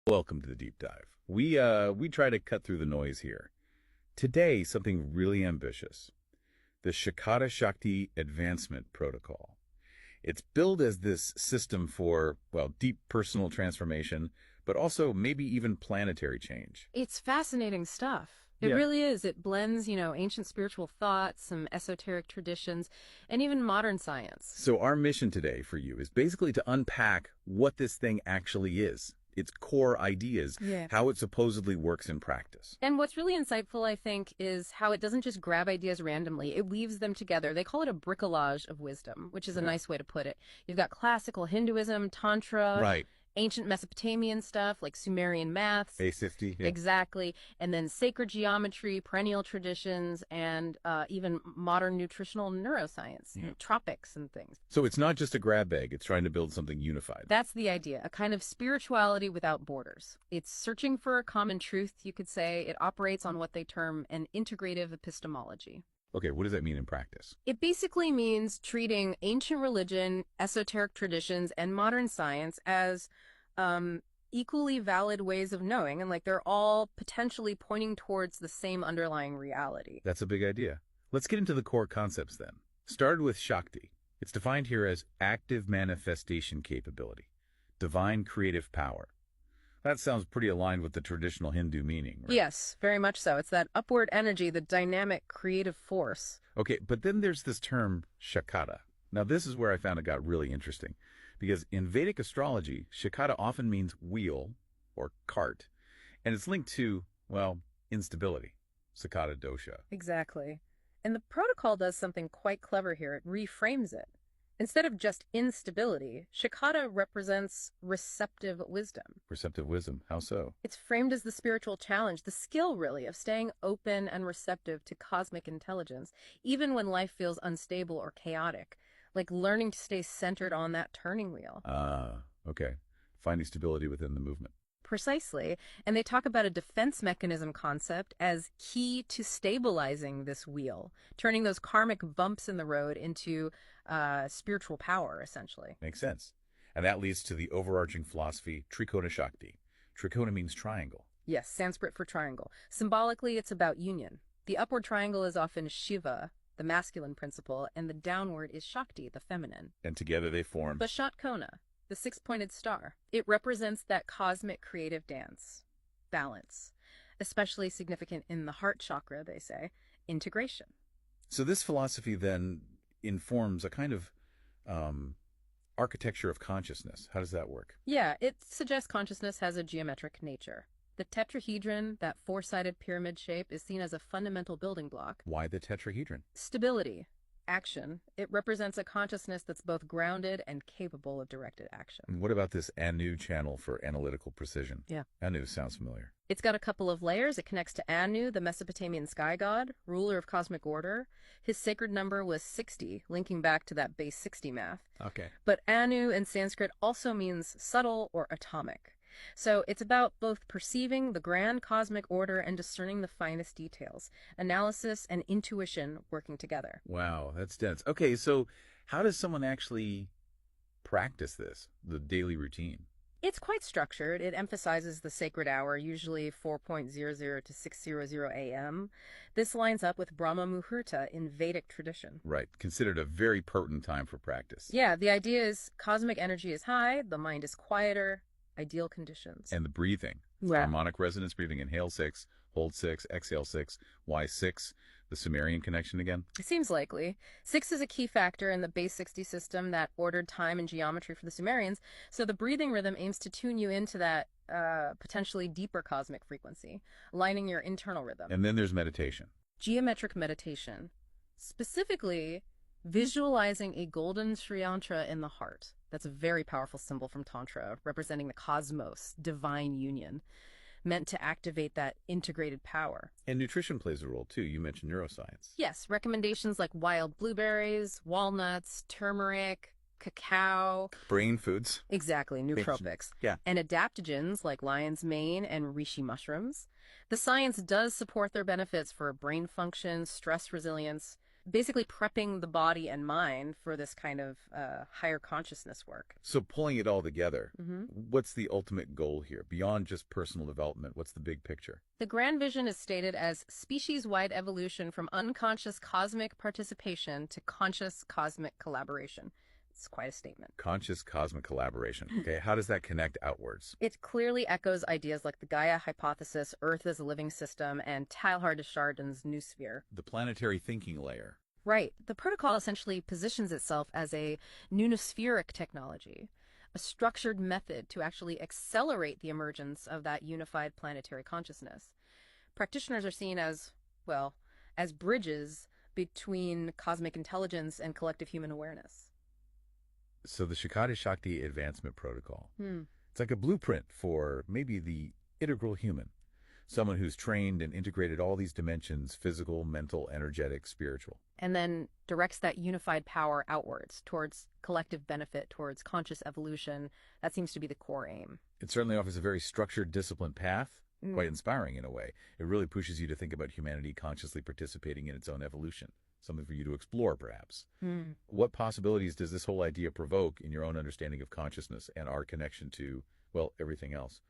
Welcome to the deep dive. We try to cut through the noise here. Today, something really ambitious. The Shikata Shakti Advancement Protocol. It's billed as this system for, well, deep personal transformation, but also maybe even planetary change. It's fascinating stuff. It Yeah. really is. It blends, ancient spiritual thoughts, some esoteric traditions, and even modern science. So our mission today for you is basically to unpack what this thing actually is, its core ideas, Yeah. how it supposedly works in practice. And what's really insightful, I think, is how it doesn't just grab ideas randomly. It weaves them together. They call it a bricolage of wisdom, which is a nice way to put it. You've got classical Hinduism, Tantra, Right. ancient Mesopotamian stuff like Sumerian maths. A50. Yeah. Exactly. And then sacred geometry, perennial traditions, and even modern nutritional neuroscience, tropics and things. So it's not just a grab bag, it's trying to build something unified. That's the idea, a kind of spirituality without borders. It's searching for a common truth, you could say. It operates on what they term an integrative epistemology. Okay, what does that mean in practice? It basically means treating ancient religion, esoteric traditions, and modern science as equally valid ways of knowing, and like they're all potentially pointing towards the same underlying reality. That's a big idea. Let's get into the core concepts then. Started with Shakti. It's defined here as active manifestation capability, divine creative power. That sounds pretty aligned with the traditional Hindu meaning, right? Yes, very much so. It's that upward energy, the dynamic creative force. Okay, but then there's this term Shakata. Now this is where I found it got really interesting, because in Vedic astrology, Shakata often means wheel or cart, and it's linked to, well, instability, Sakata dosha. Exactly. And the protocol does something quite clever here. It reframes it. Instead of just instability, Shikata represents receptive wisdom. Receptive wisdom, how so? It's framed as the spiritual challenge, the skill, really, of staying open and receptive to cosmic intelligence, even when life feels unstable or chaotic, like learning to stay centered on that turning wheel. Okay. Finding stability within the movement. Precisely. And they talk about a defense mechanism concept as key to stabilizing this wheel, turning those karmic bumps in the road into spiritual power, essentially. Makes sense. And that leads to the overarching philosophy, Trikona Shakti. Trikona means triangle. Yes, Sanskrit for triangle. Symbolically, it's about union. The upward triangle is often Shiva, the masculine principle, and the downward is Shakti, the feminine. And together they form... The Shatkona, the six-pointed star. It represents that cosmic creative dance, balance, especially significant in the heart chakra, they say, integration. So this philosophy then informs a kind of architecture of consciousness. How does that work? Yeah, it suggests consciousness has a geometric nature. The tetrahedron, that four-sided pyramid shape, is seen as a fundamental building block. Why the tetrahedron? Stability, action. It represents a consciousness that's both grounded and capable of directed action. And what about this Anu channel for analytical precision? Yeah. Anu sounds familiar. It's got a couple of layers. It connects to Anu, the Mesopotamian sky god, ruler of cosmic order. His sacred number was 60, linking back to that base 60 math. Okay. But Anu in Sanskrit also means subtle or atomic. So it's about both perceiving the grand cosmic order and discerning the finest details, analysis and intuition working together. Wow, that's dense. Okay, so how does someone actually practice this, the daily routine? It's quite structured. It emphasizes the sacred hour, usually 4:00 to 6:00 a.m. This lines up with Brahma Muhurta in Vedic tradition. Right, considered a very potent time for practice. Yeah, the idea is cosmic energy is high, the mind is quieter, ideal conditions. And the breathing. Yeah. Harmonic resonance breathing, inhale 6, hold 6, exhale 6. Why 6? The Sumerian connection again? It seems likely. 6 is a key factor in the base 60 system that ordered time and geometry for the Sumerians, so the breathing rhythm aims to tune you into that potentially deeper cosmic frequency, aligning your internal rhythm. And then there's meditation. Geometric meditation. Specifically, visualizing a golden Sri Yantra in the heart. That's a very powerful symbol from Tantra, representing the cosmos, divine union, meant to activate that integrated power. And nutrition plays a role too. You mentioned neuroscience. Yes, recommendations like wild blueberries, walnuts, turmeric, cacao. Brain foods. Exactly, nootropics. Yeah. And adaptogens like lion's mane and reishi mushrooms. The science does support their benefits for brain function, stress resilience, basically prepping the body and mind for this kind of higher consciousness work. So pulling it all together, Hmm. what's the ultimate goal here? Beyond just personal development, what's the big picture? The grand vision is stated as species-wide evolution from unconscious cosmic participation to conscious cosmic collaboration. It's quite a statement. Conscious cosmic collaboration. Okay, how does that connect outwards? It clearly echoes ideas like the Gaia hypothesis, Earth as a living system, and Teilhard de Chardin's noosphere. The planetary thinking layer. Right. The protocol essentially positions itself as a noonospheric technology, a structured method to actually accelerate the emergence of that unified planetary consciousness. Practitioners are seen as, well, as bridges between cosmic intelligence and collective human awareness. So the Shikara Shakti Advancement Protocol. Hmm. It's like a blueprint for maybe the integral human. Someone who's trained and integrated all these dimensions, physical, mental, energetic, spiritual. And then directs that unified power outwards towards collective benefit, towards conscious evolution. That seems to be the core aim. It certainly offers a very structured, disciplined path, quite inspiring in a way. It really pushes you to think about humanity consciously participating in its own evolution, something for you to explore, perhaps. Mm. What possibilities does this whole idea provoke in your own understanding of consciousness and our connection to, well, everything else?